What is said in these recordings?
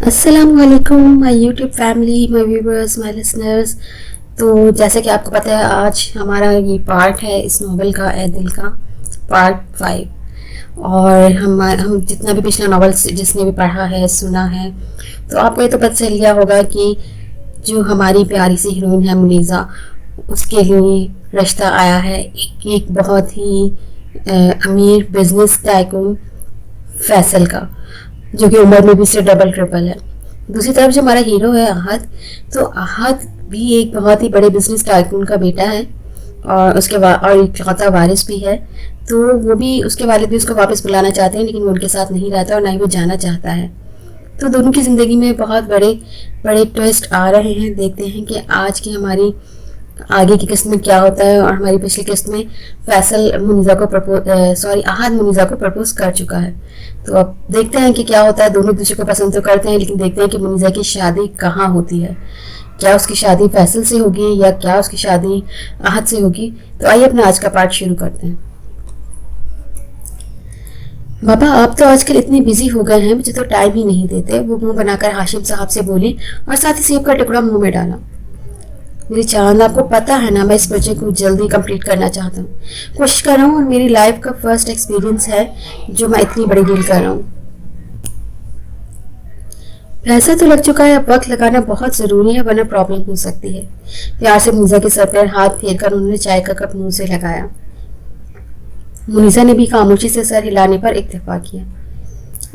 अस्सलामुअलैकुम my YouTube family, my viewers, my listeners. तो जैसे कि आपको पता है, आज हमारा ये पार्ट है इस नॉवल का, ए दिल का, पार्ट 5। और हम जितना भी पिछला नॉवल जिसने भी पढ़ा है, सुना है, तो आपको ये तो पता चल गया होगा कि जो हमारी प्यारी सी हीरोइन है मुनीज़ा, उसके लिए रिश्ता आया है एक बहुत ही अमीर बिजनेस टाइकून फैसल का, जो कि उम्र में भी से डबल ट्रिपल है। दूसरी तरफ जो हमारा हीरो है आहद, तो आहद भी एक बहुत ही बड़े बिजनेस टाइकून का बेटा है और और इकलौता वारिस भी है। तो वो भी, उसके वालिद भी उसको वापस बुलाना चाहते हैं, लेकिन वो उनके साथ नहीं रहता और ना ही वो जाना चाहता है। तो दोनों की ज़िंदगी में बहुत बड़े बड़े ट्विस्ट आ रहे हैं। देखते हैं कि आज की हमारी आगे की किस्त में क्या होता है। और हमारी पिछली किस्त में फैसल मुनीज़ा को आहद मुनीज़ा को प्रपोज कर चुका है। तो अब देखते हैं कि क्या होता है। दोनों दूसरे को पसंद तो करते हैं, लेकिन देखते हैं कि मुनीज़ा की शादी कहाँ होती है। क्या उसकी शादी फैसल से होगी या क्या उसकी शादी आहद से होगी। तो आइए अपना आज का पार्ट शुरू करते हैं। बाबा, आप तो आजकल इतने बिजी हो गए हैं, मुझे तो टाइम ही नहीं देते। वो मुंह बनाकर हाशिम साहब से बोली और साथ ही सेब का टुकड़ा मुंह में डाला। मेरी चांद, आपको पता है ना, मैं इस प्रोजेक्ट को जल्दी कंप्लीट करना चाहता हूँ, कोशिश कर रहा हूँ, और मेरी लाइफ का फर्स्ट एक्सपीरियंस है जो मैं इतनी बड़ी डील कर रहा हूँ। पैसा तो लग चुका है, अब वक्त लगाना बहुत ज़रूरी है, वरना प्रॉब्लम हो सकती है। प्यार से मुनीज़ा के सर पर हाथ फेर कर उन्होंने चाय का कप मुंह से लगाया। मुनीज़ा ने भी खामोशी से सर हिलाने पर इत्तेफाक किया।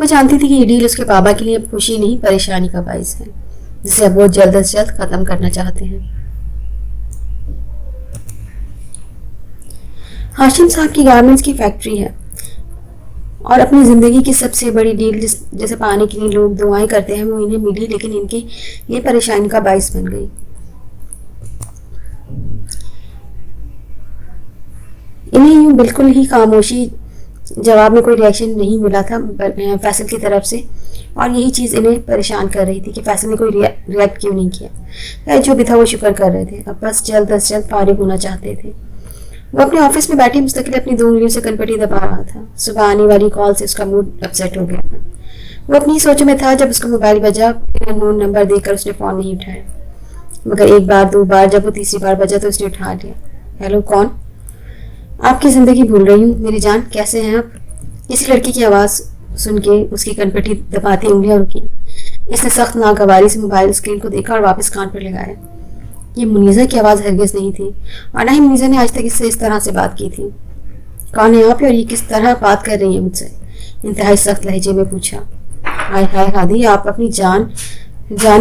वो जानती थी कि ये डील उसके बाबा के लिए अब खुशी नहीं, परेशानी का बाइस है, जिसे अब वो जल्द से जल्द ख़त्म करना चाहते हैं। हाशिम साहब की गारमेंट्स की फैक्ट्री है और अपनी ज़िंदगी की सबसे बड़ी डील जैसे पाने के लिए लोग दुआएं करते हैं, वो इन्हें मिली, लेकिन इनकी ये परेशानी का बाइस बन गई। इन्हें यूं बिल्कुल ही खामोशी, जवाब में कोई रिएक्शन नहीं मिला था फैसल की तरफ से, और यही चीज़ इन्हें परेशान कर रही थी कि फैसल ने कोई रिएक्ट क्यों नहीं किया। जो भी था वो शुक्र कर रहे थे, अब बस जल्द से जल्द फारिग होना चाहते थे। वो अपने ऑफिस में बैठी मुस्तकिल अपनी 2 उंगलियों से कनपटी दबा रहा था। सुबह आने वाली कॉल से उसका मूड अपसेट हो गया था। वो अपनी सोचों में था जब उसका मोबाइल बजा। फिर अननोन नंबर देखकर उसने फ़ोन नहीं उठाया, मगर एक बार, 2 बार, जब वो तीसरी बार बजा तो उसने उठा लिया। हेलो, कौन? आपकी ज़िंदगी भूल रही हूँ मेरी जान, कैसे हैं आप? इसी लड़की की आवाज़ सुन के उसकी कनपटी दबाती उंगलियाँ रुकी। इसने सख्त नागवारी से मोबाइल स्क्रीन को देखा और वापस कान पर लगाया। ये मुनीज़ा की आवाज़ हरगिज़ नहीं थी, और ना ही मुनीज़ा ने आज तक इससे इस तरह से बात की थी। कौन है आप और ये किस तरह बात कर रही है मुझसे? इंतहाई सख्त लहजे में पूछा। हाय हाय हादी, आप अपनी जान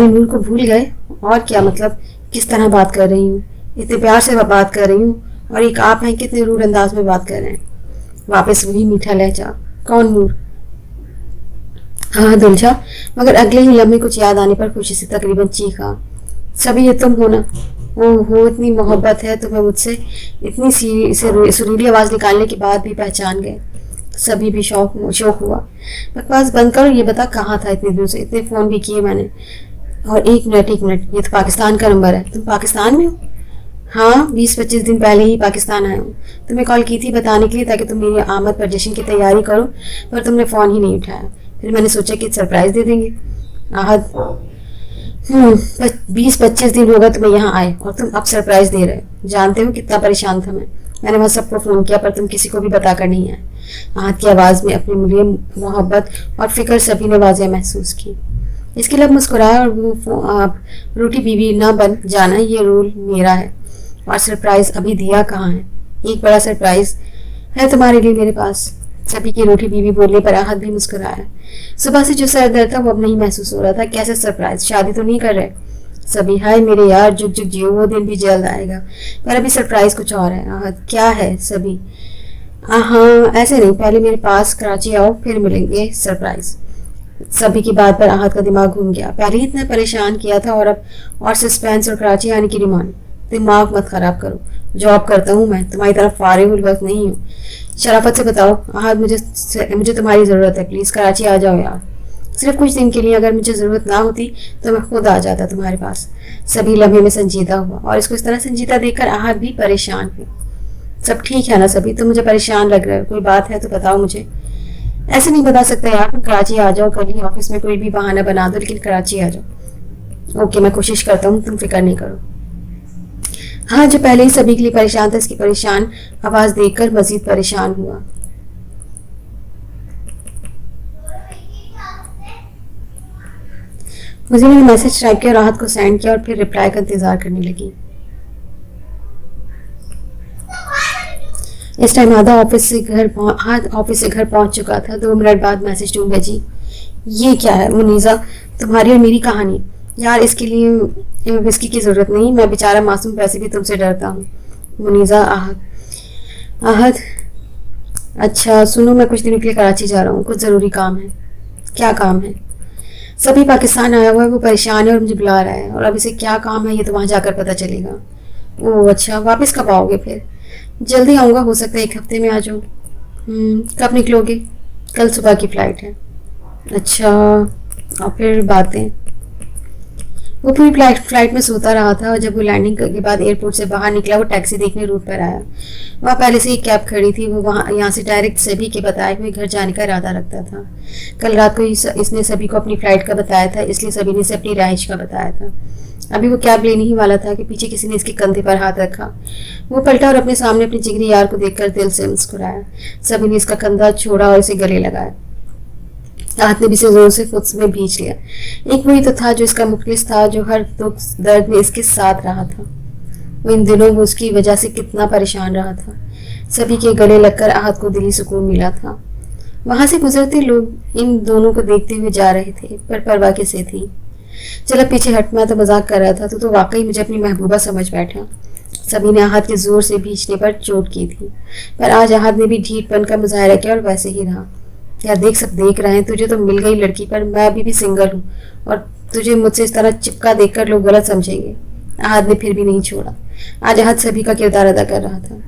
नूर को भूल गए? और क्या मतलब, किस तरह बात कर रही हूँ? इतने प्यार से बात कर रही हूँ और एक आप हैं कितने रूड अंदाज में बात कर रहे हैं। वापस वही मीठा लहजा। कौन नूर? हाँ दुलझा, मगर अगले ही लम्हे कुछ याद आने पर खुशी से तकरीबन चीखा। सभी ये तुम हो ना? ओहो, इतनी मोहब्बत है तुम्हें मुझसे, इतनी सुरीली आवाज़ निकालने के बाद भी पहचान गए। सभी भी शौक हुआ। बकवास बंद कर, ये बता कहाँ था इतने दिनों से? इतने फ़ोन भी किए मैंने। और एक मिनट, ये तो पाकिस्तान का नंबर है। तुम पाकिस्तान में हो? हाँ, 20-25 दिन पहले ही पाकिस्तान आया हूँ। तुम्हें कॉल की थी बताने के लिए, ताकि तुम मेरी आमद पर जश्न की तैयारी करो, पर तुमने फ़ोन ही नहीं उठाया। फिर मैंने सोचा कि सरप्राइज़ दे देंगे। आहद, 20-25 दिन होगा तुम्हें यहाँ आए और तुम अब सरप्राइज दे रहे हो। जानते हो कितना परेशान था मैंने वहाँ सबको फ़ोन किया, पर तुम किसी को भी बताकर नहीं आए। आहत की आवाज़ में अपने लिए मोहब्बत और फिक्र सभी ने वाज़ेह महसूस की। इसके लिए मुस्कुराया और वो रोटी बीवी ना बन जाना, ये रोल मेरा है। और सरप्राइज़ अभी दिया कहाँ है? एक बड़ा सरप्राइज़ है तुम्हारे लिए मेरे पास। सभी की रोटी बीवी बोलने पर आहत भी मुस्कुराया। सुबह से जो सर दर्द था वो अब नहीं महसूस हो रहा था। कैसे सरप्राइज? शादी तो नहीं कर रहे सभी? हाय मेरे यार, जुग जुग जियो, वो दिन भी जल्द आएगा। पर अभी सरप्राइज कुछ और है। आहत, क्या है सभी? हाँ ऐसे नहीं, पहले मेरे पास कराची आओ, फिर मिलेंगे सरप्राइज। सभी की बात पर आहत का दिमाग घूम गया। पहले ही इतना परेशान किया था और अब और सस्पेंस और कराची आने की डिमांड। दिमाग मत खराब करो, जॉब करता हूँ मैं, तुम्हारी तरफ फारिग वक्त नहीं हूँ। शराफत से बताओ आहद, मुझे तुम्हारी ज़रूरत है, प्लीज़ कराची आ जाओ यार, सिर्फ कुछ दिन के लिए। अगर मुझे ज़रूरत ना होती तो मैं खुद आ जाता तुम्हारे पास। सभी लम्हे में संजीदा हुआ और इसको इस तरह संजीदा देखकर आहद भी परेशान हुई। सब ठीक है ना सभी? तुम मुझे परेशान लग रहे हो, कोई बात है तो बताओ मुझे। ऐसे नहीं बता सकता यार, तुम कराची आ जाओ, कल ही ऑफिस में कोई भी बहाना बना दो, लेकिन कराची आ जाओ। ओके, मैं कोशिश करता हूँ, तुम फिक्र नहीं करो। हाँ, जो पहले ही सभी के लिए परेशान था, इसकी परेशान आवाज देखकर मजीद परेशान हुआ। मुझे मैंने मैसेज टाइप किया, राहत को सेंड किया और फिर रिप्लाई का इंतजार करने लगी। इस टाइम आधा ऑफिस से घर पहुंच चुका था। 2 मिनट बाद मैसेज ढूंढ भेजी। ये क्या है मुनीजा, तुम्हारी और मेरी कहानी। यार इसके लिए विस्की की जरूरत नहीं, मैं बेचारा मासूम पैसे भी तुमसे डरता हूँ। मुनीजा आहत। अच्छा सुनो, मैं कुछ दिनों के लिए कराची जा रहा हूँ, कुछ ज़रूरी काम है। क्या काम है? सभी पाकिस्तान आया हुआ है, वो परेशान है और मुझे बुला रहा है, और अब इसे क्या काम है ये तो वहाँ जाकर पता चलेगा। ओह अच्छा, वापस कब आओगे फिर? जल्दी आऊँगा, हो सकता है 1 हफ्ते में आ जाऊँ। कब निकलोगे? कल सुबह की फ़्लाइट है। अच्छा, और फिर बातें। वो पूरी फ्लाइट में सोता रहा था, और जब वो लैंडिंग के बाद एयरपोर्ट से बाहर निकला, वो टैक्सी देखने रूट पर आया। वहाँ पहले से ही कैब खड़ी थी। वो वहाँ यहाँ से डायरेक्ट सभी के बताए हुए घर जाने का इरादा रखता था। कल रात को इसने सभी को अपनी फ़्लाइट का बताया था, इसलिए सभी ने इसे अपनी रहाइश का बताया था। अभी वो कैब लेने ही वाला था कि पीछे किसी ने इसके कंधे पर हाथ रखा। वो पलटा और अपने सामने अपने जिगरी यार को देखकर दिल से मुस्कुराया। सभी ने इसका कंधा छोड़ा और इसे गले लगाया। आहत ने भी इसे जोर से खुद में भींच लिया। एक वही तो था जो इसका मुखलिस था, जो हर दुख दर्द में इसके साथ रहा था। वो इन दिनों वो उसकी वजह से कितना परेशान रहा था। सभी के गले लगकर आहत को दिली सुकून मिला था। वहां से गुजरते लोग इन दोनों को देखते हुए जा रहे थे, पर परवाह किसे थी। चलो पीछे हट, मैं तो मजाक कर रहा था, तो वाकई मुझे अपनी महबूबा समझ बैठा। सभी ने आहत के जोर से भींचने पर चोट की थी, पर आज आहत ने भी ढीठपन का मुजाहरा किया और वैसे ही रहा। क्या सब देख रहे हैं, तुझे तो मिल गई लड़की, पर मैं अभी भी सिंगल हूँ, और तुझे मुझसे इस तरह चिपका देखकर लोग गलत समझेंगे। आहत ने फिर भी नहीं छोड़ा। आज आहत सभी का किरदार अदा कर रहा था।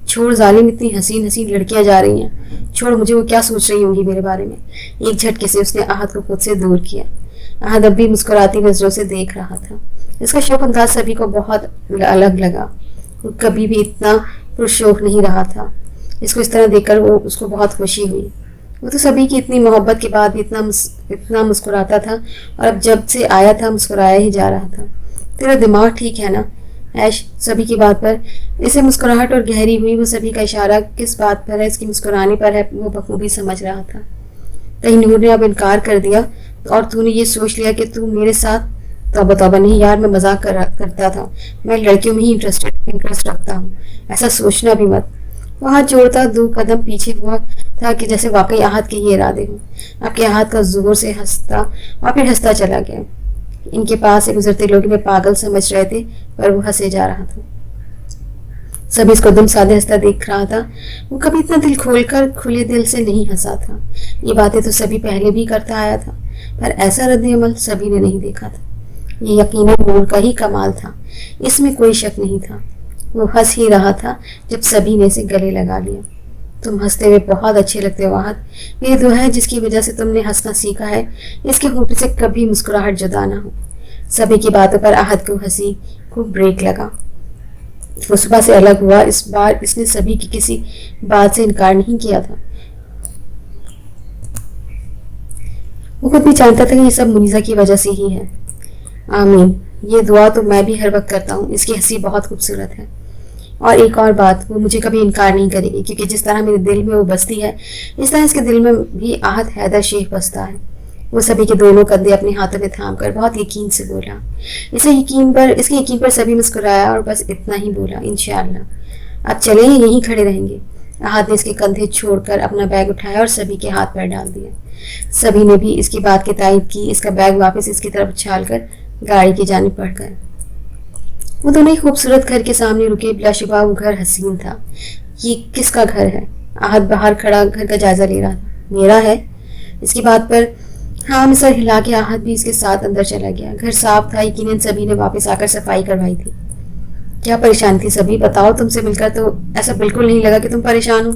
छोड़ जालिम, इतनी हसीन हसीन लड़कियां जा रही हैं, छोड़, मुझे वो क्या सोच रही होंगी मेरे बारे में। एक झटके से उसने आहत को खुद से दूर किया। आहत अब भी मुस्कुराती नजरों से देख रहा था। इसका शौक अंदाज सभी को बहुत अलग लगा। वो कभी भी इतना पुरशौक नहीं रहा था। इसको इस तरह देखकर उसको बहुत खुशी हुई। वो तो सभी की इतनी मोहब्बत के बाद भी इतना मुस्कुराता था, और अब जब से आया था मुस्कुराया ही जा रहा था। तेरा दिमाग ठीक है ना ऐश? सभी की बात पर इसे मुस्कुराहट और गहरी हुई। वो सभी का इशारा किस बात पर है, इसकी मुस्कुराने पर है, वो बखूबी समझ रहा था। कहीं नूर ने अब इनकार कर दिया और तूने ये सोच लिया कि तू मेरे साथ? तौबा तौबा, नहीं यार, मैं मजाक करता था। मैं लड़कियों में ही इंटरेस्ट रखता हूँ, ऐसा सोचना भी मत। वो हाथ जोड़ता 2 कदम पीछे हुआ था कि जैसे वाकई आहत के ये इरादे हों। आपके आहत का जोर से हंसता और फिर हंसता चला गया। इनके पास से गुजरते लोग इन्हें पागल समझ रहे थे, पर वो हंसे जा रहा था। सभी इसको दुम साधे हंसता देख रहा था। वो कभी इतना दिल खोलकर खुले दिल से नहीं हंसा था। ये बातें तो सभी पहले भी करता आया था, पर ऐसा रद्द-ए-अमल सभी ने नहीं देखा था। ये यकीनन नूर का ही कमाल था, इसमें कोई शक नहीं था। वो हंस ही रहा था जब सभी ने इसे गले लगा लिया। तुम हंसते हुए बहुत अच्छे लगते हो आहत। मेरी दुआ है जिसकी वजह से तुमने हंसना सीखा है, इसके होंठ से कभी मुस्कुराहट जुदा ना हो। सभी की बातों पर आहत को हंसी को ब्रेक लगा। वो सुबह से अलग हुआ। इस बार इसने सभी की किसी बात से इनकार नहीं किया था। वो खुद भी जानता था कि ये सब मुनीजा की वजह से ही है। आमीन, ये दुआ तो मैं भी हर वक्त करता हूँ। इसकी हंसी बहुत खूबसूरत है। और एक और बात, वो मुझे कभी इनकार नहीं करेगी, क्योंकि जिस तरह मेरे दिल में वो बसती है, इस तरह इसके दिल में भी आहत हैदर शेख बसता है। वो सभी के दोनों कंधे अपने हाथों में थाम कर बहुत यकीन से बोला। इसके यकीन पर सभी मुस्कुराया और बस इतना ही बोला, इंशाअल्लाह। अब चले, यहीं खड़े रहेंगे। आहत ने इसके कंधे छोड़कर अपना बैग उठाया और सभी के हाथ पर डाल दिया। सभी ने भी इसकी बात की तायद की। इसका बैग वापस इसकी तरफ उछालकर गाड़ी की जानिब बढ़ गए। वो दोनों ही खूबसूरत घर के सामने रुके। बिलाशुबा वो घर हसीन था। ये किसका घर है? आहत बाहर खड़ा घर का जायजा ले रहा था। मेरा है। इसकी बात पर हाँ में सर हिला के आहत भी इसके साथ अंदर चला गया। घर साफ था, यकीनन सभी ने वापस आकर सफाई करवाई थी। क्या परेशानी थी सभी, बताओ? तुमसे मिलकर तो ऐसा बिल्कुल नहीं लगा कि तुम परेशान हो।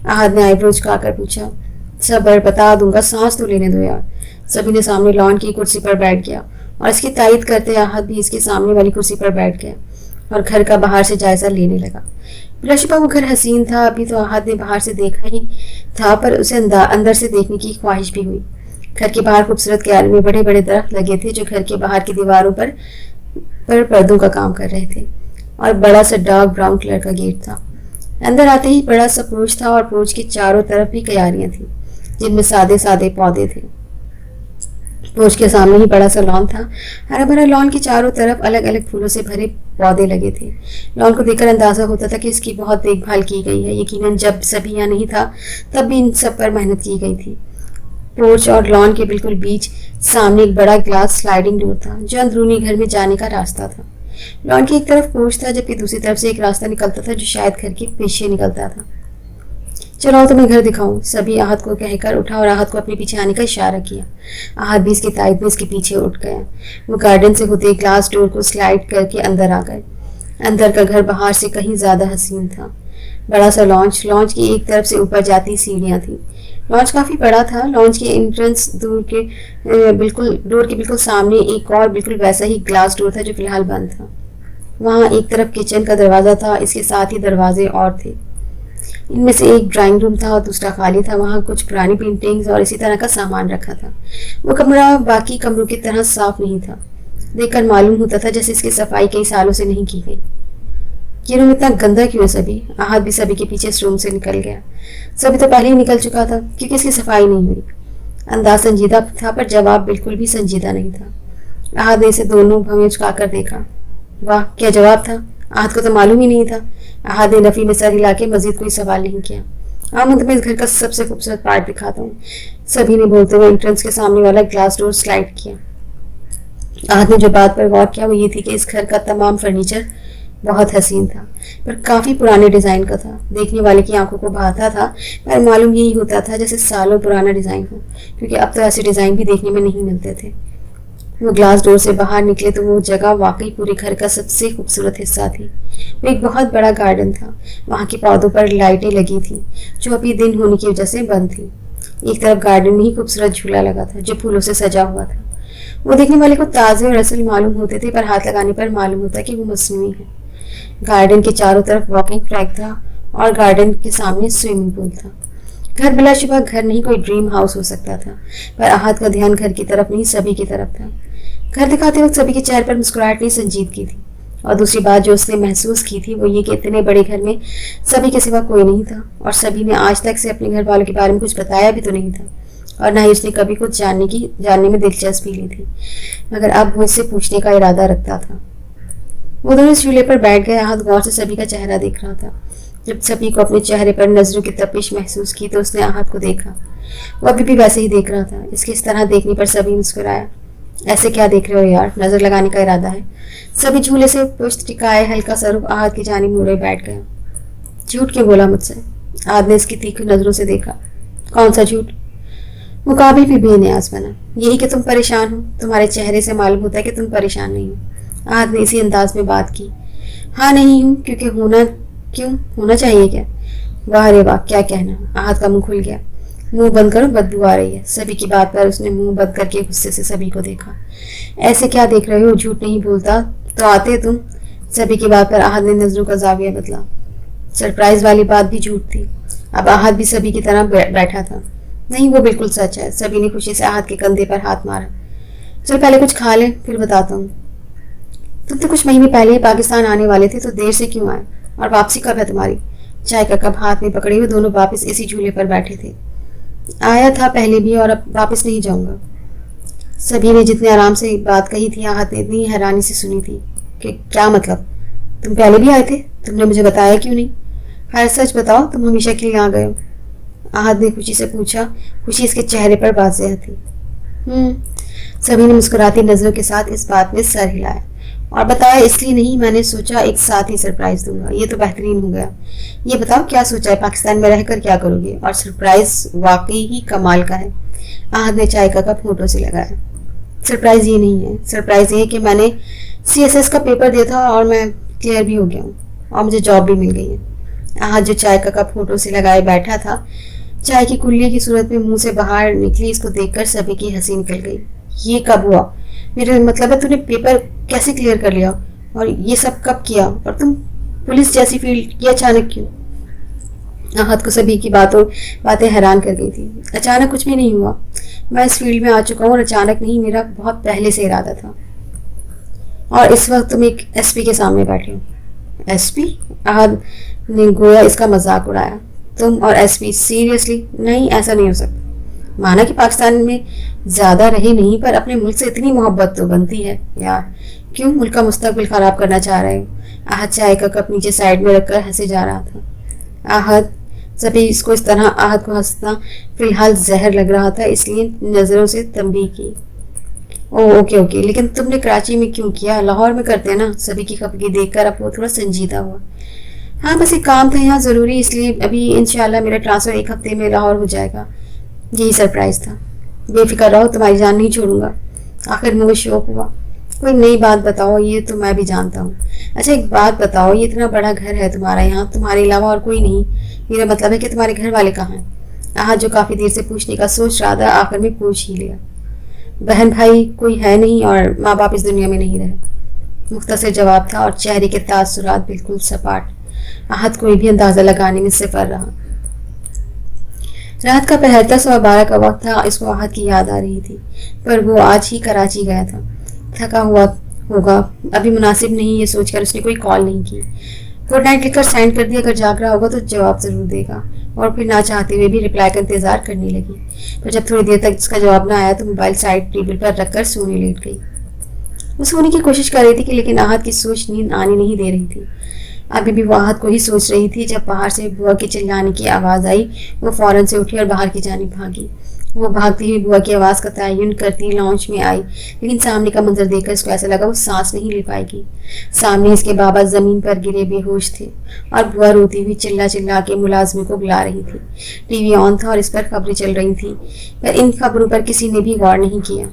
आहत ने आईब्रोज झुकाकर पूछा। सबर, बता दूंगा, सांस तो लेने दो यार। सभी ने सामने लॉन की कुर्सी पर बैठ गया और इसकी तायद करते आहत भी इसके सामने वाली कुर्सी पर बैठ गया और घर का बाहर से जायजा लेने लगा। बिलाशुबा वो घर हसीन था। अभी तो आहत ने बाहर से देखा ही था, पर उसे अंदर से देखने की ख्वाहिश भी हुई। घर के बाहर खूबसूरत क्यारी में बड़े बड़े दरख्त लगे थे जो घर के बाहर की दीवारों पर पर्दों का काम कर रहे थे, और बड़ा सा डार्क ब्राउन कलर का गेट था। अंदर आते ही बड़ा सा पोर्च था, और पोर्च के चारों तरफ भी क्यारियां थी जिनमें सादे सादे पौधे थे। पोर्च के सामने ही बड़ा सा लॉन था। हरा भरा लॉन के चारों तरफ अलग अलग फूलों से भरे पौधे लगे थे। लॉन को देखकर अंदाजा होता था कि इसकी बहुत देखभाल की गई है। यकीनन जब सभी यहाँ नहीं था तब भी इन सब पर मेहनत की गई थी। पोर्च और लॉन के बिल्कुल बीच सामने एक बड़ा ग्लास स्लाइडिंग डोर था जो अंदरूनी घर में जाने का रास्ता था। लॉन की एक तरफ पोर्च था, जबकि दूसरी तरफ से एक रास्ता निकलता था जो शायद घर के पीछे निकलता था। चलो तुम्हें घर दिखाऊं, सभी आहत को कहकर उठा और आहत को अपने पीछे आने का इशारा किया। आहत भी इसकी तायद में इसके पीछे उठ गया। वो गार्डन से होते ग्लास डोर को स्लाइड करके अंदर आ गए। अंदर का घर बाहर से कहीं ज्यादा हसीन था। बड़ा सा लॉन्च की एक तरफ से ऊपर जाती सीढ़ियां थी। लॉन्च काफी बड़ा था। लॉन्च के एंट्रेंस डोर के बिल्कुल सामने एक और बिल्कुल वैसा ही ग्लास डोर था जो फिलहाल बंद था। वहां एक तरफ किचन का दरवाजा था, इसके साथ ही दरवाजे और थे। इनमें से एक ड्राइंग रूम था और दूसरा खाली था। वहां कुछ पुरानी पेंटिंग्स और इसी तरह का सामान रखा था। वो कमरा बाकी कमरों की तरह साफ नहीं था। देखकर मालूम होता था जैसे इसकी सफाई कई सालों से नहीं की गई। ये रूम इतना गंदा क्यों है? सभी आहत भी सभी के पीछे इस रूम से निकल गया। सभी तो पहले ही निकल चुका था क्योंकि इसकी सफाई नहीं हुई। अंदाज संजीदा था पर जवाब बिल्कुल भी संजीदा नहीं था। आहत ने इसे दोनों भवें उचकाकर देखा। वाह, क्या जवाब था! आहत को तो मालूम ही नहीं था। आहत ने नफी में सर हिला के मजीद कोई सवाल नहीं किया। हाँ, मैं तुम्हें इस घर का सबसे खूबसूरत पार्ट दिखाता हूँ, सभी ने बोलते हुए एंट्रेंस के सामने वाला ग्लास डोर स्लाइड किया। आहत ने जो बात पर गौर किया वो ये थी कि इस घर का तमाम फर्नीचर बहुत हसीन था, पर काफी पुराने डिजाइन का था। देखने वाले की आंखों को भाता था, पर मालूम यही होता था जैसे सालों पुराना डिजाइन हो, क्योंकि अब तो ऐसे डिजाइन भी देखने में नहीं मिलते थे। वो ग्लास डोर से बाहर निकले तो वो जगह वाकई पूरे घर का सबसे खूबसूरत हिस्सा थी। वो एक बहुत बड़ा गार्डन था। वहां के पौधों पर लाइटें लगी थी जो अभी दिन होने की वजह से बंद थी। एक तरफ गार्डन में ही खूबसूरत झूला लगा था जो फूलों से सजा हुआ था। वो देखने वाले को ताजे और असल मालूम होते थे, पर हाथ लगाने पर मालूम होता कि वो मसनूई है। गार्डन के चारों तरफ वॉकिंग ट्रैक था और गार्डन के सामने स्विमिंग पूल था। घर बिलाशुबा घर नहीं, कोई ड्रीम हाउस हो सकता था, पर आहत का ध्यान घर की तरफ नहीं सभी की तरफ था। घर दिखाते वक्त सभी के चेहरे पर मुस्कुराहट नहीं संजीदगी थी। और दूसरी बात जो उसने महसूस की थी वो ये कि इतने बड़े घर में सभी के सिवा कोई नहीं था, और सभी ने आज तक से अपने घर वालों के बारे में कुछ बताया भी तो नहीं था, और ना ही उसने कभी कुछ जानने में दिलचस्पी ली थी, मगर अब वो इससे पूछने का इरादा रखता था। वो दोनों इस झूले पर बैठ गए। आहत गौर से सभी का चेहरा देख रहा था। जब सभी को अपने चेहरे पर नजरों की तपिश महसूस की तो उसने आहत को देखा। वो अभी भी वैसे ही देख रहा था। इसके इस तरह देखने पर सभी मुस्कुराया। ऐसे क्या देख रहे हो यार, नजर लगाने का इरादा है? सभी झूले से पुष्ट टिकाए हल्का सा रुख आहत की जानिब मुड़े बैठ गया। झूठ क्यों बोला मुझसे? आहत ने इसकी तीखी नजरों से देखा। कौन सा झूठ? मुकाबिल भी बेनियाज बना। यही कि तुम परेशान हो। तुम्हारे चेहरे से मालूम होता है कि तुम परेशान नहीं हो। आहत ने इसी अंदाज में बात की। हाँ, नहीं हूँ, क्योंकि होना चाहिए क्या? वाह रे वाह, क्या कहना! आहत का मुंह खुल गया। मुंह बंद करो, बदबू आ रही है। सभी की बात पर उसने मुंह बंद करके गुस्से से सभी को देखा। ऐसे क्या देख रहे हो? झूठ नहीं बोलता तो आते तुम। सभी की बात पर आहत ने नजरों का जाविया बदला। सरप्राइज वाली बात भी झूठ थी। अब आहत भी सभी की तरह बैठा था। नहीं, वो बिल्कुल सच है। सभी ने खुशी से आहत के कंधे पर हाथ मारा। चल पहले कुछ खा ले, फिर बताता हूँ। तुम तो कुछ महीने पहले ही पाकिस्तान आने वाले थे, तो देर से क्यों आए? और वापसी कब है तुम्हारी? चाय का कप हाथ में पकड़े हुए दोनों वापस इसी झूले पर बैठे थे। आया था पहले भी और अब वापस नहीं जाऊंगा। सभी ने जितने आराम से बात कही थी आहत ने इतनी हैरानी से सुनी थी कि क्या मतलब? तुम पहले भी आए थे? तुमने मुझे बताया क्यों नहीं? खैर सच बताओ, तुम हमेशा के लिए यहाँ गए हो? आहत ने खुशी से पूछा। खुशी इसके चेहरे पर वाज़ेह थी। सभी ने मुस्कुराती नजरों के साथ इस बात में सर हिलाया। और बताया इसलिए नहीं, मैंने सोचा एक साथ ही सरप्राइज दूंगा। ये तो बेहतरीन हो गया। ये बताओ क्या सोचा है? पाकिस्तान में रहकर क्या करोगे? और सरप्राइज वाकई ही कमाल का है। आहत ने चाय का कप होठों से लगाया। सरप्राइज ये नहीं है। सरप्राइज ये है कि मैंने CSS का पेपर दिया था और मैं क्लियर भी हो गया हूँ और मुझे जॉब भी मिल गई है। आहत जो चाय का कप होठों से लगाए बैठा था, चाय की कुल्ली की सूरत में मुंह से बाहर निकली। इसको देखकर सभी की हंसी निकल गई। ये कब हुआ? मेरा मतलब है तूने पेपर कैसे क्लियर कर लिया? और ये सब कब किया? और तुम पुलिस जैसी फील्ड, ये अचानक क्यों? आहत को सभी की बातें हैरान कर गई थी। अचानक कुछ भी नहीं हुआ, मैं इस फील्ड में आ चुका हूँ और अचानक नहीं, मेरा बहुत पहले से इरादा था। और इस वक्त तुम एक एसपी के सामने बैठे हो। एसपी? आहत ने गोया इसका मजाक उड़ाया। तुम और एसपी? सीरियसली? नहीं, ऐसा नहीं हो सकता। माना कि पाकिस्तान में ज्यादा रहे नहीं, पर अपने मुल्क से इतनी मोहब्बत तो बनती है यार। क्यों मुल्क का मुस्तकबिल खराब करना चाह रहे हो? आहत चाय का कप नीचे साइड में रखकर हंसे जा रहा था। आहत, सभी इसको इस तरह आहत को हंसना फिलहाल जहर लग रहा था, इसलिए नजरों से तंबीह की। ओह ओके ओके, लेकिन तुमने कराची में क्यों किया? लाहौर में करते ना। सभी की खपगी देखकर अब वो थोड़ा संजीदा हुआ। हाँ, बस एक काम था यहाँ ज़रूरी, इसलिए अभी इंशाल्लाह मेरा ट्रांसफ़र 1 हफ्ते में लाहौर हो जाएगा। यही सरप्राइज़ था। बेफिक्र रहो, तुम्हारी जान नहीं छोड़ूंगा। आखिर मुझे शौक हुआ। कोई नई बात बताओ, ये तो मैं भी जानता हूँ। अच्छा एक बात बताओ, ये इतना बड़ा घर है तुम्हारा, यहाँ तुम्हारे अलावा और कोई नहीं? मेरा मतलब है कि तुम्हारे घर वाले कहाँ हैं? आहत जो काफ़ी देर से पूछने का सोच रहा था, आखिर में पूछ ही लिया। बहन भाई कोई है नहीं और माँ बाप इस दुनिया में नहीं रहे। मुख्तसर जवाब था और चेहरे के तासुरात बिल्कुल सपाट। आहत कोई भी अंदाजा लगाने में सिफर रहा। रात का पहर था, 12:15 का वक्त था। इसको आहत की याद आ रही थी, पर वो आज ही कराची गया था, थका हुआ होगा, अभी मुनासिब नहीं, ये सोचकर उसने कोई कॉल नहीं की। गुड नाइट लिखकर साइन कर दिया, अगर जाग रहा होगा तो जवाब जरूर देगा। और फिर ना चाहते हुए भी रिप्लाई का इंतजार करने लगी। पर जब थोड़ी देर तक इसका जवाब ना आया तो मोबाइल साइड टेबल पर रखकर सोने लेट गई। वो सोने की कोशिश कर रही थी कि लेकिन आहत की सोच नींद आने नहीं दे रही थी। अभी भी वो आहत को ही सोच रही थी जब बाहर से बुआ के चिल्लाने की आवाज़ आई। वो फौरन से उठी और बाहर की जानिब भागी। वो भागती हुई बुआ की आवाज़ का तयन करती लॉन्च में आई, लेकिन सामने का मंजर देखकर इसको ऐसा लगा वो सांस नहीं ले पाएगी। सामने इसके बाबा ज़मीन पर गिरे बेहोश थे और बुआ रोती हुई चिल्ला चिल्ला के मुलाजमे को बुला रही थी। टीवी ऑन था और इस पर खबरें चल रही थी, पर इन खबरों पर किसी ने भी गौर नहीं किया।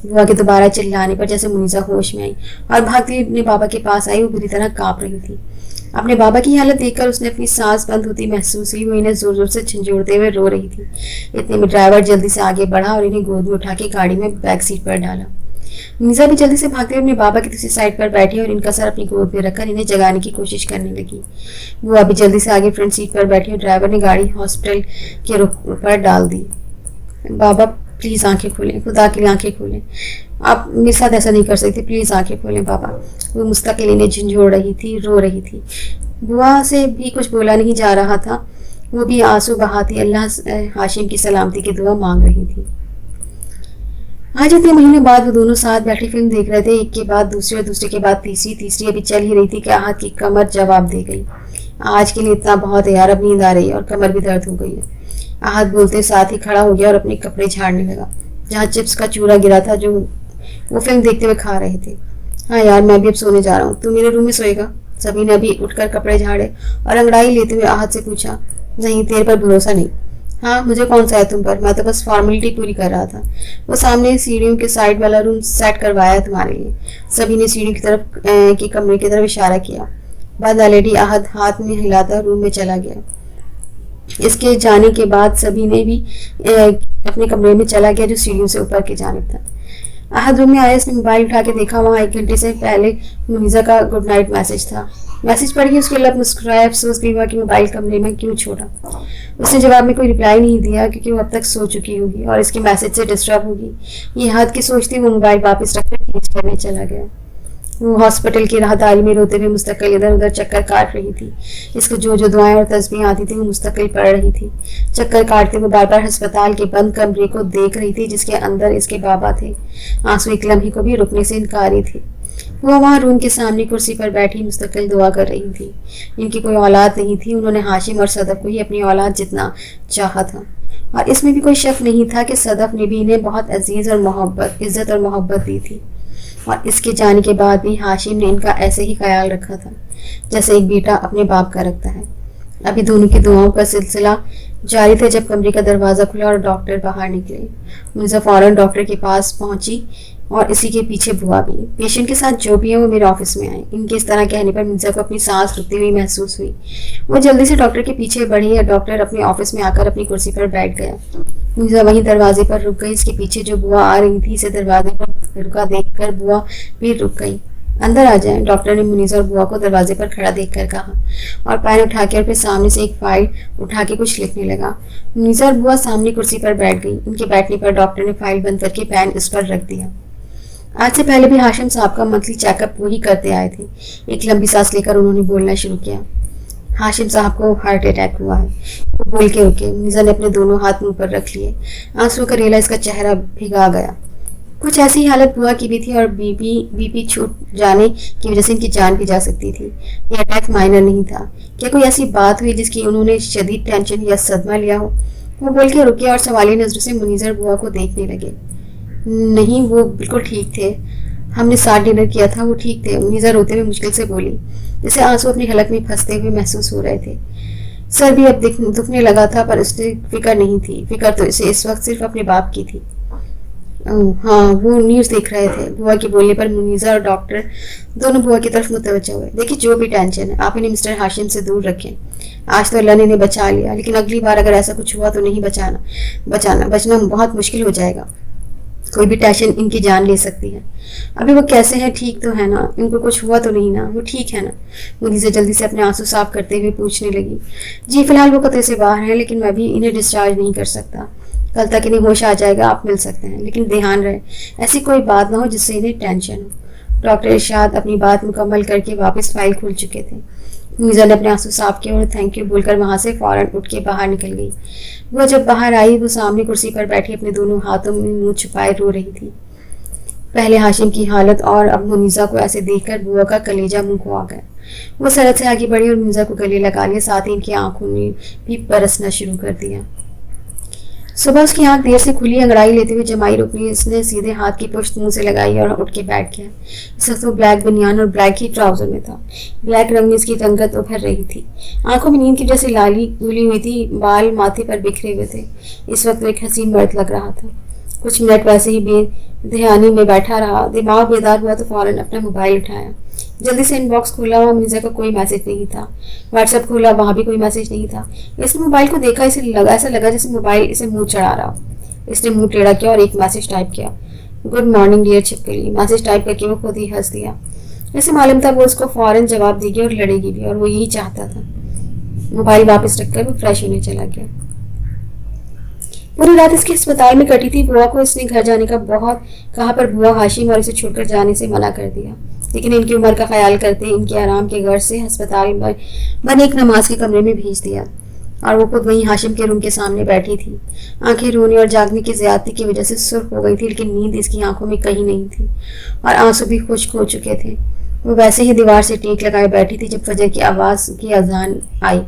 बुआ के दोबारा चिल्लाने पर जैसे मुनीसा होश में आई और भागती हुई अपने बाबा के पास आई। वो बुरी तरह काँप रही थी। अपने बाबा की हालत देखकर उसने अपनी सांस बंद होती महसूस हुई। वो इन्हें जोर जोर से झंझोड़ते हुए रो रही थी। इतने में ड्राइवर जल्दी से आगे बढ़ा और इन्हें गोद में उठा के गाड़ी में बैक सीट पर डाला। मीजा भी जल्दी से भागते हुए अपने बाबा की दूसरी साइड पर बैठी और इनका सर अपनी गोद में रखकर इन्हें जगाने की कोशिश करने लगी। वो अभी जल्दी से आगे फ्रंट सीट पर बैठी और ड्राइवर ने गाड़ी हॉस्पिटल के रुख पर डाल दी। बाबा प्लीज़ आंखें खोलें, खुदा के लिए आंखें खोलें, आप मेरे साथ ऐसा नहीं कर सकते, प्लीज़ आंखें खोलें बाबा। वो मुस्तकिल इन्हें झंझोड़ रही थी, रो रही थी। बुआ से भी कुछ बोला नहीं जा रहा था। वो भी आंसू बहाती अल्लाह हाशिम की सलामती की दुआ मांग रही थी। आज इतने महीने बाद वो दोनों साथ बैठे फिल्म देख रहे थे, एक के बाद दूसरी और दूसरे के बाद तीसरी अभी चल ही रही थी कि आहत की कमर जवाब दे गई। आज के लिए इतना बहुत है यार, अब नींद आ रही है और कमर भी दर्द हो गई है। आहत बोलते साथ ही खड़ा हो गया और अपने कपड़े झाड़ने लगा जहाँ चिप्स का चूरा गिरा था जो वो फिल्म देखते हुए खा रहे थे। हाँ यार, मैं भी अब सोने जा रहा हूँ, तू मेरे रूम में सोएगा? सभी ने अभी उठकर कपड़े झाड़े और अंगड़ाई लेते हुए आहत से पूछा। नहीं, तेरे पर भरोसा नहीं। हाँ, मुझे कौन सा है तुम पर, मैं तो बस फॉर्मेलिटी पूरी कर रहा था। वो सामने सीढ़ियों के साइड वाला रूम सेट करवाया है तुम्हारे लिए। सभी ने सीढ़ी की तरफ की कमरे की तरफ इशारा किया। बाद ऑलरेडी आहत हाथ में हिलाता रूम में चला गया। इसके जाने के बाद सभी ने भी अपने कमरे में चला गया जो सीढ़ियों से ऊपर की जानिब था। आहत रूम में आया, इसने मोबाइल उठा के देखा, वहाँ 1 घंटे से पहले मुनीजा का गुड नाइट मैसेज था। मैसेज पढ़ के उसके लब मुस्कुराया, अफसोस भी हुआ कि मोबाइल कमरे में क्यों छोड़ा। उसने जवाब में कोई रिप्लाई नहीं दिया क्योंकि वो अब तक सो चुकी होगी और इसके मैसेज से डिस्टर्ब होगी। ये आहत की सोच थी। वो मोबाइल वापस रखकर टीच करने चला गया। वो हॉस्पिटल की राहदारी में रोते हुए मुस्तकिल इधर उधर चक्कर काट रही थी। इसको जो जो दुआएं और तस्बीहें आती थी वो मुस्तकिल पढ़ रही थी। चक्कर काटते हुए बार बार अस्पताल के बंद कमरे को देख रही थी जिसके अंदर इसके बाबा थे। आंसू एक लम्हे को भी रुकने से इनकारी थे। वो वहाँ रूम के सामने कुर्सी पर बैठी मुस्तकिल दुआ कर रही थी। इनकी कोई औलाद नहीं थी। उन्होंने हाशिम और सदफ को ही अपनी औलाद जितना चाहा था और इसमें भी कोई शक नहीं था कि सदफ ने भी इन्हें बहुत अजीज और इज्जत और मोहब्बत दी थी। और इसके जाने के बाद भी हाशिम ने इनका ऐसे ही ख्याल रखा था जैसे एक बेटा अपने बाप का रखता है। अभी दोनों की दुआओं का सिलसिला जारी था जब कमरे का दरवाज़ा खुला और डॉक्टर बाहर निकले। मुझे फौरन डॉक्टर के पास पहुंची और इसी के पीछे बुआ भी। पेशेंट के साथ जो भी है वो मेरे ऑफिस में आए। इनके इस तरह कहने पर मिर्जा को अपनी सांस रुकती हुई महसूस हुई। वो जल्दी से डॉक्टर के पीछे बढ़ी और डॉक्टर अपने ऑफिस में आकर अपनी कुर्सी पर बैठ गया। मिर्जा वहीं दरवाजे पर रुक गई। इसके पीछे जो बुआ आ रही थी इसे दरवाजे पर रुका देखकर बुआ भी रुक गई। अंदर आ जाएं, डॉक्टर ने मुनीसा और बुआ को दरवाजे पर खड़ा देखकर कहा और पैन उठा के और फिर सामने से एक फाइल उठा के कुछ लिखने लगा। मुनीसा और बुआ सामने कुर्सी पर बैठ गई। उनके बैठने पर डॉक्टर ने फाइल बंद करके पैन इस पर रख दिया। आज से पहले भी हाशिम साहब का मंथली चेकअप वही करते आए थे। एक लंबी सांस लेकर उन्होंने बोलना शुरू किया। हाशिम साहब को हार्ट अटैक हुआ है, वो बोल के रुके। मुनीसा ने अपने दोनों हाथ मुंह पर रख लिए। आंसुओं का रेला इसका चेहरा भिगा गया। कुछ ऐसी हालत बुआ की भी थी और बीपी छूट जाने की वजह से इनकी जान भी जा सकती थी। यह अटैक माइनर नहीं था। क्या कोई ऐसी बात हुई जिसकी उन्होंने शदीद टेंशन या सदमा लिया हो? वो बोल के रुके और सवाली नजरों से मुनीसा और बुआ को देखने लगे। नहीं, वो बिल्कुल ठीक थे। हमने साथ डिनर किया था, वो ठीक थे। मुनीसा रोते हुए मुश्किल से बोली, जैसे आंसू अपनी हलक में फंसते हुए महसूस हो रहे थे। सर भी अब दुखने लगा था, पर उससे फिक्र नहीं थी। फिक्र तो इसे इस वक्त सिर्फ अपने बाप की थी। हाँ, वो न्यूज़ देख रहे थे। बुआ के बोलने पर मुनीसा और डॉक्टर दोनों बुआ की तरफ मुतवज्जो हुए। देखिए, जो भी टेंशन है आप इन्हें मिस्टर हाशिम से दूर रखें। आज तो अल्लाह ने इन्हें बचा लिया, लेकिन अगली बार अगर ऐसा कुछ हुआ तो नहीं बचना बहुत मुश्किल हो जाएगा। कोई भी टेंशन इनकी जान ले सकती है। अभी वो कैसे हैं? ठीक तो है ना? इनको कुछ हुआ तो नहीं ना? वो ठीक है ना? मुनीसा जल्दी से अपने आंसू साफ करते हुए पूछने लगी। जी, फिलहाल वो खतरे से बाहर हैं, लेकिन मैं भी इन्हें डिस्चार्ज नहीं कर सकता। कल तक इन्हें होश आ जाएगा, आप मिल सकते हैं, लेकिन ध्यान रहे ऐसी कोई बात ना हो जिससे इन्हें टेंशन हो। डॉक्टर इरशाद अपनी बात मुकम्मल करके वापस फाइल खोल चुके थे। मुनीसा ने अपने आंसू साफ किए और थैंक यू बोलकर वहां से फौरन उठ के बाहर निकल गई। वो जब बाहर आई, वो सामने कुर्सी पर बैठी अपने दोनों हाथों में मुंह छुपाए रो रही थी। पहले हाशिम की हालत और अब मुनीसा को ऐसे देखकर बुआ का कलेजा मुंह को आ गया। वो सरहद से आगे बढ़ी और मुनीसा को गले लगा लिया, साथ ही इनकी आंखों में भी बरसना शुरू कर दिया। सुबह उसकी आंख देर से खुली। अंगड़ाई लेते हुए जमाई रुकनी इसने सीधे हाथ की पुश्त मुंह से लगाई और उठ के बैठ गया। इस वक्त वो ब्लैक बनियान और ब्लैक ही ट्राउजर में था। ब्लैक रंग में इसकी रंगत उभर रही थी। आंखों में नींद की वजह से लाली घुली हुई थी, बाल माथे पर बिखरे हुए थे। इस वक्त वो एक हसीन मर्द लग रहा था। कुछ मिनट वैसे ही बेध्यानी में बैठा रहा। दिमाग बेदार हुआ तो फौरन अपना मोबाइल उठाया। जल्दी से इनबॉक्स खोला, वहाँ मुनीसा का कोई मैसेज नहीं था। व्हाट्सएप खोला, वहाँ भी कोई मैसेज नहीं था। इसने मोबाइल को देखा, ऐसा लगा जैसे मोबाइल इसे मुंह चढ़ा रहा। इसने मुंह टेढ़ा किया और एक मैसेज टाइप किया, गुड मॉर्निंग डियर छिपकली। मैसेज टाइप करके वो खुद ही हंस दिया। इसे मालूम था वो उसको फौरन जवाब देगी और लड़ेगी भी, और वो यही चाहता था। मोबाइल वापस रखकर वो फ्रेश होने चला गया। पूरी रात इसके अस्पताल में कटी थी। बुआ को इसने घर जाने का बहुत कहा, पर बुआ हाशिम और इसे छोड़कर जाने से मना कर दिया। लेकिन इनकी उम्र का ख्याल करते इनके आराम के घर से अस्पताल में बने एक नमाज के कमरे में भेज दिया, और वो खुद वहीं हाशिम के रूम के सामने बैठी थी। आंखें रोने और जागने की ज्यादती की वजह से सुर्ख हो गई थी, लेकिन नींद इसकी आंखों में कहीं नहीं थी और आंसू भी खुश्क हो चुके थे। वो वैसे ही दीवार से टेक लगाए बैठी थी जब फजर की आवाज की अजान आई।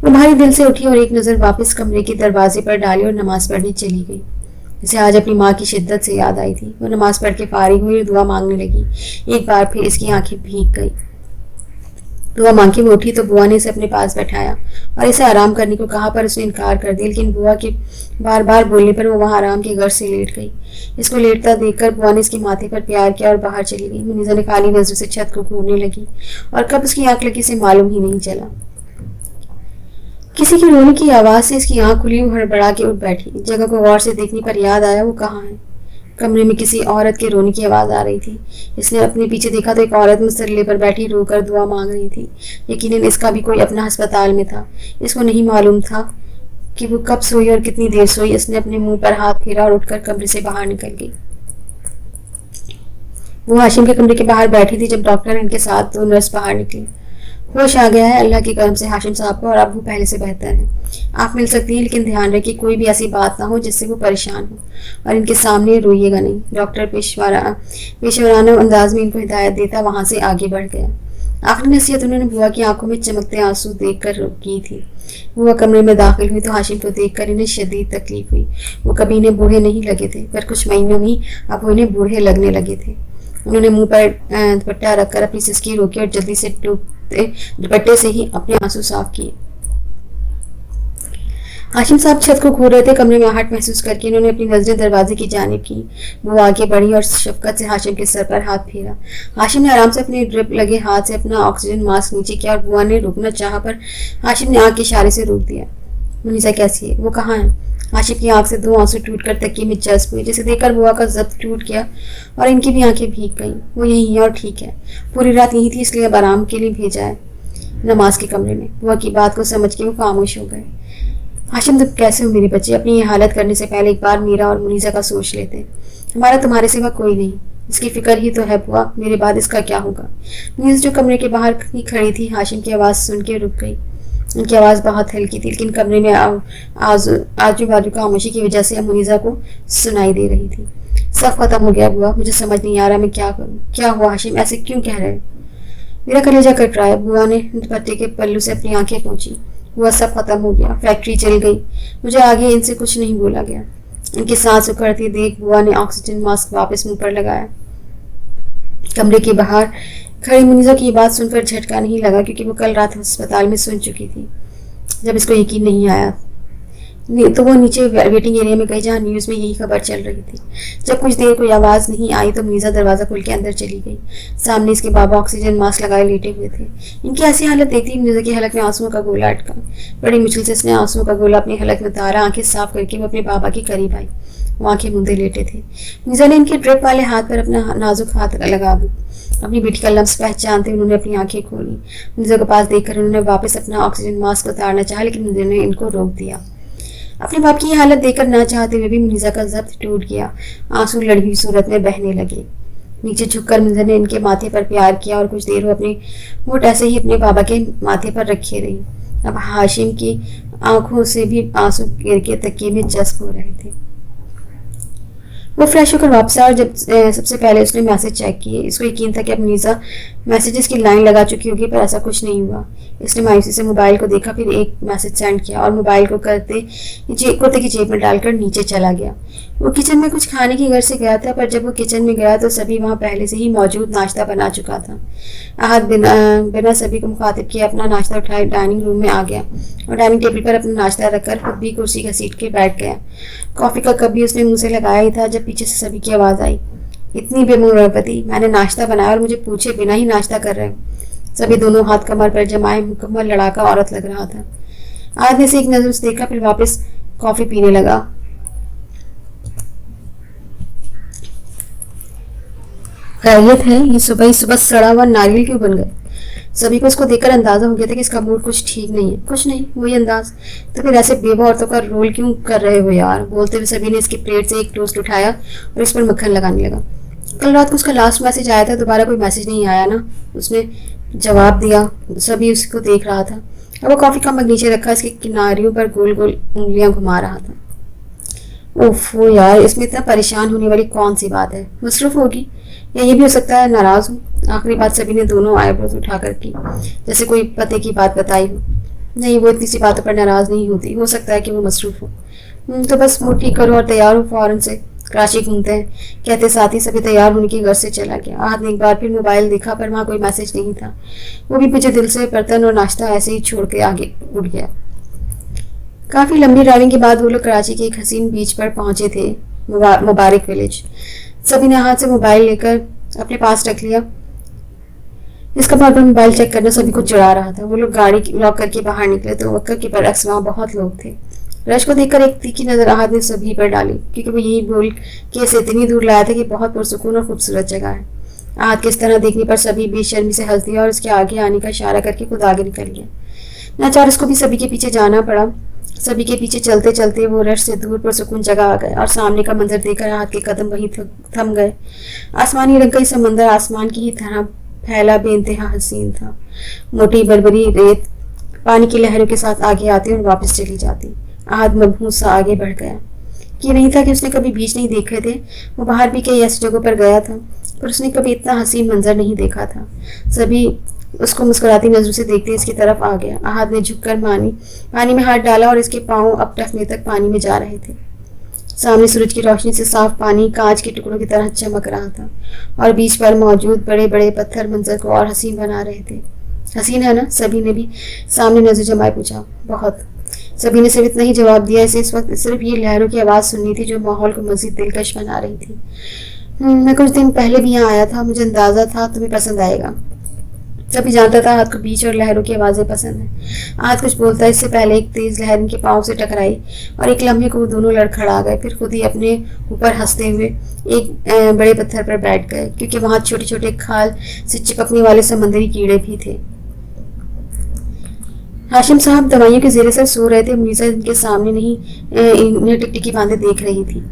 वो भारी दिल से उठी और एक नजर वापस कमरे के दरवाजे पर डाली और नमाज पढ़ने चली गई। इसे आज अपनी माँ की शिद्दत से याद आई थी। वो नमाज पढ़ के फारिग हुई और दुआ मांगने लगी। एक बार फिर इसकी आंखें भीग गई। दुआ मांग के वो उठी तो बुआ ने इसे अपने पास बैठाया और इसे आराम करने को कहा, पर उसने इनकार कर दिया। लेकिन बुआ के बार बार बोलने पर वो वहां आराम के घर से लेट गई। इसको लेटता देखकर बुआ ने इसके माथे पर प्यार किया और बाहर चली गई। मुनीसा ने काली नजरों से छत को घूरने लगी और कब उसकी आंख लगी से मालूम ही नहीं चला। किसी की रोने की आवाज से इसकी आंख खुली, हड़बड़ा के उठ बैठी। जगह को गौर से देखने पर याद आया वो कहाँ है। कमरे में किसी औरत के रोने की आवाज आ रही थी। इसने अपने पीछे देखा तो एक औरत मुसल्ले पर बैठी रोकर दुआ मांग रही थी। यकीनन इसका भी कोई अपना अस्पताल में था। इसको नहीं मालूम था कि वो कब सोई और कितनी देर सोई। इसने अपने मुंह पर हाथ फेरा और उठकर कमरे से बाहर निकल गई। वो हाशिम के कमरे के बाहर बैठी थी जब डॉक्टर इनके साथ दो नर्स बाहर निकली। होश आ गया है अल्लाह के करम से हाशिम साहब को, और अब वो पहले से बेहतर है। आप मिल सकती हैं, लेकिन ध्यान रहे कि कोई भी ऐसी बात ना हो जिससे वो परेशान हो, और इनके सामने रोइएगा नहीं। डॉक्टर पेशवराना अंदाज में इनको हिदायत देता वहां से आगे बढ़ गया। आखिरी नसीहत उन्होंने बुआ की आंखों में चमकते आंसू देखकर की थी। बुआ कमरे में दाखिल हुई तो हाशिम को देखकर इन्हें शदीद तकलीफ हुई। वो कभी इन्हें बूढ़े नहीं लगे थे, पर कुछ महीनों में अब वो इन्हें बूढ़े लगने लगे थे। उन्होंने मुंह पर दुपट्टा रखकर अपनी सिसकी रोकी और जल्दी से दुपट्टे से ही अपने आंसू साफ किए। हाशिम साहब छत को घूर रहे थे। कमरे में आहट महसूस करके इन्होंने अपनी नजरें दरवाजे की जानिब की। वो आगे बढ़ी और शफकत से हाशिम के सर पर हाथ फेरा। हाशिम ने आराम से अपने ड्रिप लगे हाथ से अपना ऑक्सीजन मास्क नीचे किया और बुआ ने रुकना चाहा, पर हाशिम ने आंख के इशारे से रोक दिया। मुनीसा कैसी है? वो कहाँ है? आशिफ की आंख से 2 आंसू टूटकर तकिए में जज्ब हुए, जिसे देखकर बुआ का जब्त टूट गया और इनकी भी आंखें भीग गईं। वो यहीं है और ठीक है, पूरी रात यहीं थी, इसलिए अब आराम के लिए भेजा है नमाज के कमरे में। बुआ की बात को समझ के वो खामोश हो गए। हाशिम, तुम कैसे हो मेरे बच्चे? अपनी ये हालत करने से पहले एक बार मीरा और मुनीसा का सोच लेते। हमारा तुम्हारे सिवा कोई नहीं, इसकी फिक्र ही तो है बुआ, मेरे बाद इसका क्या होगा? मुनीसा जो कमरे के बाहर ही खड़ी थी, हाशिम की आवाज़ सुन के रुक गई। उनकी आवाज़ बहुत हल्की थी, लेकिन कमरे में आजू बाजू खामोशी की वजह से मुनीसा को सुनाई दे रही थी। सब खत्म हो गया बुआ, मुझे समझ नहीं आ रहा मैं क्या करूँ। क्या हुआ हाशिम, ऐसे क्यों कह रहे हो? मेरा कलेजा कट रहा है। बुआ ने पत्ते के पल्लू से अपनी आंखें पोंछी। हुआ सब खत्म हो गया, फैक्ट्री चल गई, मुझे आगे इनसे कुछ नहीं बोला गया। इनकी सांस उखड़ती देख बुआ ने ऑक्सीजन मास्क वापस मुंह पर लगाया। कमरे के बाहर खड़ी मुनीसा की ये बात सुनकर झटका नहीं लगा, क्योंकि वो कल रात अस्पताल में सुन चुकी थी। जब इसको यकीन नहीं आया तो वो नीचे वेटिंग एरिया में गई, जहाँ न्यूज़ में यही खबर चल रही थी। जब कुछ देर कोई आवाज़ नहीं आई तो मुनीसा दरवाज़ा खोल के अंदर चली गई। सामने इसके बाबा ऑक्सीजन मास्क लगाए लेटे हुए थे। इनकी ऐसी हालत देखती मुनीसा की हलक में आंसुओं का गोला अटका। बड़ी मुश्किल से इसने आंसुओं का गोला अपनी हलक में उतारा। आंखें साफ करके वो अपने बाबा के करीब आई। वो आंखें मूंदे लेटे थे। मुनीसा ने इनके ड्रिप वाले हाथ पर अपना नाजुक हाथ लगा अपनी बेटी का लफ्ज़ पहचानते उन्होंने अपनी आंखें खोली। मुनीसा के पास देखकर उन्होंने वापस अपना ऑक्सीजन मास्क उतारना चाहा, लेकिन मुनीसा ने इनको रोक दिया। अपने बाप की हालत देखकर ना चाहते हुए भी मुनीसा का जब्त टूट गया। आंसू लड़ी हुई सूरत में बहने लगे। नीचे झुककर मुनीसा ने इनके माथे पर प्यार किया और कुछ देर वो अपने होठ ऐसे ही अपने बाबा के माथे पर रखे रही। अब हाशिम की आंखों से भी आंसू गिर के तकिए में जज्ब हो रहे थे। वो फ्रेश होकर वापस आया और जब सबसे पहले उसने मैसेज चेक किए। इसको यकीन था कि अब मुनीसा मैसेजेस की लाइन लगा चुकी होगी, पर ऐसा कुछ नहीं हुआ। इसने मायूसी से मोबाइल को देखा, फिर एक मैसेज सेंड किया और मोबाइल को कुर्ते की जेब में डालकर नीचे चला गया। वो किचन में कुछ खाने की घर से गया था, पर जब वो किचन में गया तो सभी वहाँ पहले से ही मौजूद नाश्ता बना चुका था। आहत बिना सभी को मुखातिब किए अपना नाश्ता उठाए डाइनिंग रूम में आ गया और डाइनिंग टेबल पर अपना नाश्ता रखकर खुद भी कुर्सी घसीट के बैठ गया। कॉफ़ी का कप भी उसने मुँह से लगाया ही था जब पीछे से सभी की आवाज़ आई, इतनी बेमुरवती, मैंने नाश्ता बनाया और मुझे पूछे बिना ही नाश्ता कर रहे हो। सभी दोनों हाथ कमर पर जमाए मुकम्मल लड़ाका औरत लग रहा था। आदमी से एक नजर से देखा, फिर वापस कॉफी पीने लगा। खैरियत है? ये सुबह ही सुबह सड़ा हुआ नारियल क्यों बन गए? सभी को इसको देखकर अंदाजा हो गया था कि इसका मूड कुछ ठीक नहीं है। कुछ नहीं, वही अंदाज। तो फिर ऐसे बेवा औरतों का रोल क्यों कर रहे हो यार? बोलते हुए सभी ने इसकी प्लेट से एक टोस्ट उठाया और इस पर मक्खन लगाने लगा। कल रात को उसका लास्ट मैसेज आया था, दोबारा कोई मैसेज नहीं आया ना? उसने जवाब दिया। सभी उसको देख रहा था। अब वो कॉफी का मग नीचे रखा, इसके किनारियों पर गोल गोल उंगलियां घुमा रहा था। ओफो यार, इसमें इतना परेशान होने वाली कौन सी बात है? मसरूफ होगी, या ये भी हो सकता है नाराज हूँ। आखिरी बात सभी ने दोनों आईब्रोज उठाकर की, जैसे कोई पते की बात बताई हो। नहीं, वो इतनी सी बातों पर नाराज नहीं होती, हो सकता है कि वो मसरूफ हो। तो बस मुंह ठीक करो और तैयार हो, फौरन से कराची घूमते हैं, कहते साथ ही सभी तैयार होने के घर से चला गया। आहत ने एक बार फिर मोबाइल देखा, पर वहाँ कोई मैसेज नहीं था। वो भी मुझे दिल से बर्तन और नाश्ता ऐसे ही छोड़ के आगे उठ गया। काफ़ी लंबी ड्राइविंग के बाद वो लोग कराची के एक हसीन बीच पर पहुंचे थे, मुबारक विलेज। सभी ने हाथ से मोबाइल लेकर अपने पास रख लिया। इसका बार बार मोबाइल चेक करना सभी को चिढ़ा रहा था। वो लोग गाड़ी लॉक करके बाहर निकले तो वक्का के बरअक्स वहाँ बहुत लोग थे। रश को देखकर एक तीखी नजर आहत ने सभी पर डाली, क्योंकि वो यही बोल के इसे इतनी दूर लाया था कि बहुत पुरसुकून और खूबसूरत जगह है। आहत के इस तरह देखने पर सभी बेशर्मी से हंस दिया और उसके आगे आने का इशारा करके खुद आगे निकल गया। नाचार उसको भी सभी के पीछे जाना पड़ा। सभी के पीछे चलते चलते वो रश से दूर पुरसुकून जगह आ गए और सामने का मंजर देखकर आहत के कदम वहीं थम गए। आसमानी रंग का ही समंदर आसमान की ही तरह फैला बेइंतहा हसीन था। मोटी बरबरी रेत पानी की लहरों के साथ आगे आती और वापस चली जाती। आहत मबहूस सा आगे बढ़ गया। ये नहीं था कि उसने कभी बीच नहीं देखे थे। वो बाहर भी कई ऐसी जगहों पर गया था, पर उसने कभी इतना हसीन मंजर नहीं देखा था। सभी उसको मुस्कुराती नजरों से देखते इसकी तरफ आ गया। आहत ने झुककर पानी में हाथ डाला और इसके पांव अब टखने तक पानी में जा रहे थे। सामने सूरज की रोशनी से साफ पानी कांच के टुकड़ों की तरह चमक रहा था और बीच पर मौजूद बड़े बड़े पत्थर मंजर को और हसीन बना रहे थे। हसीन है ना? सभी ने भी सामने नजर जमाए पूछा। बहुत। सभी ने सिर्फ इतना ही जवाब दिया। इसे इस वक्त सिर्फ ये लहरों की आवाज़ सुननी थी जो माहौल को मज़ीद दिलकश बना रही थी। मैं कुछ दिन पहले भी यहाँ आया था, मुझे अंदाज़ा था तुम्हें पसंद आएगा। जब भी जानता था हाथ को बीच और लहरों की आवाज़ें पसंद है। आज कुछ बोलता इससे पहले एक तेज लहर इनके पाँव से टकराई और एक लम्हे को वो दोनों लड़खड़ा गए। फिर खुद ही अपने ऊपर हंसते हुए एक बड़े पत्थर पर बैठ गए, क्योंकि वहाँ छोटे छोटे खाल से चिपकने वाले समंदरी कीड़े भी थे। हाशिम साहब दवाइयों के जेर सर सो रहे थे। मुनीसा इनके सामने नहीं इन्हें टिकटिकी बांधे देख रही थी।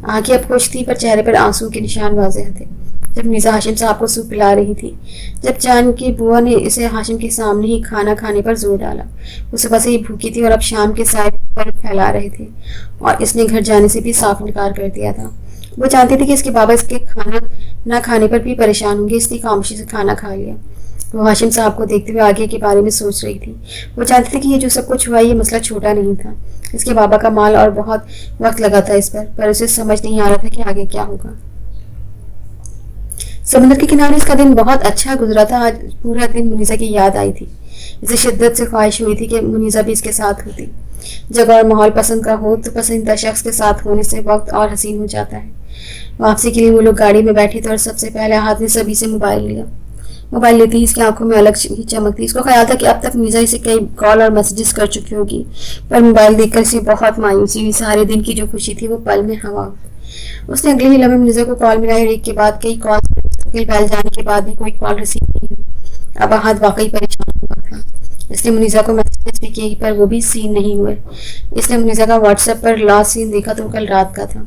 आंखें अब खुश थी पर चेहरे पर आंसू के निशान वाज़ेह थे। जब मुनीसा हाशिम साहब को सूप पिला रही थी, जब चांद की बुआ ने इसे हाशिम के सामने ही खाना खाने पर जोर डाला। वो सुबह से ही भूखी थी और अब शाम के साय पर फैला रहे थे और इसने घर जाने से भी साफ इनकार कर दिया था। वो जानती थी कि इसके बाबा इसके खाना ना खाने पर भी परेशान होंगे, इसलिए खामोशी से खाना खा लिया। वो हाशिम साहब को देखते हुए आगे के बारे में सोच रही थी। वो जानती थी कि ये जो सब कुछ हुआ ये मसला छोटा नहीं था। इसके बाबा का माल और बहुत वक्त लगा था इस पर उसे समझ नहीं आ रहा था कि आगे क्या होगा। समुद्र के किनारे इसका दिन बहुत अच्छा गुजरा था। आज पूरा दिन मुनीसा की याद आई थी। इसे शिद्दत से ख्वाहिश हुई थी कि मुनीसा भी इसके साथ होती। जगह और माहौल पसंद का हो तो पसंदीदा शख्स के साथ होने से वक्त और हसीन हो जाता है। वापसी के लिए वो लोग गाड़ी में बैठे थे और सबसे पहले हाथ ने सभी से मोबाइल लिया। मोबाइल लेती ही इसकी आंखों में अलग ही चमक थी। इसको ख्याल था कि अब तक मुनीसा इसे कई कॉल और मैसेजेस कर चुकी होगी, पर मोबाइल देखकर इसे बहुत मायूसी हुई। सारे दिन की जो खुशी थी वो पल में हवा। उसने अगले ही लम्हे मुनीसा को कॉल मिलाई और एक के बाद कई कॉल बैल जाने के बाद भी कोई कॉल रिसीव नहीं हुई। अब आहत वाकई परेशान हुआ था। इसने मुनीसा को मैसेज भी किए पर वो भी सीन नहीं हुए। इसने मुनीसा का व्हाट्सएप पर लास्ट सीन देखा तो कल रात का था।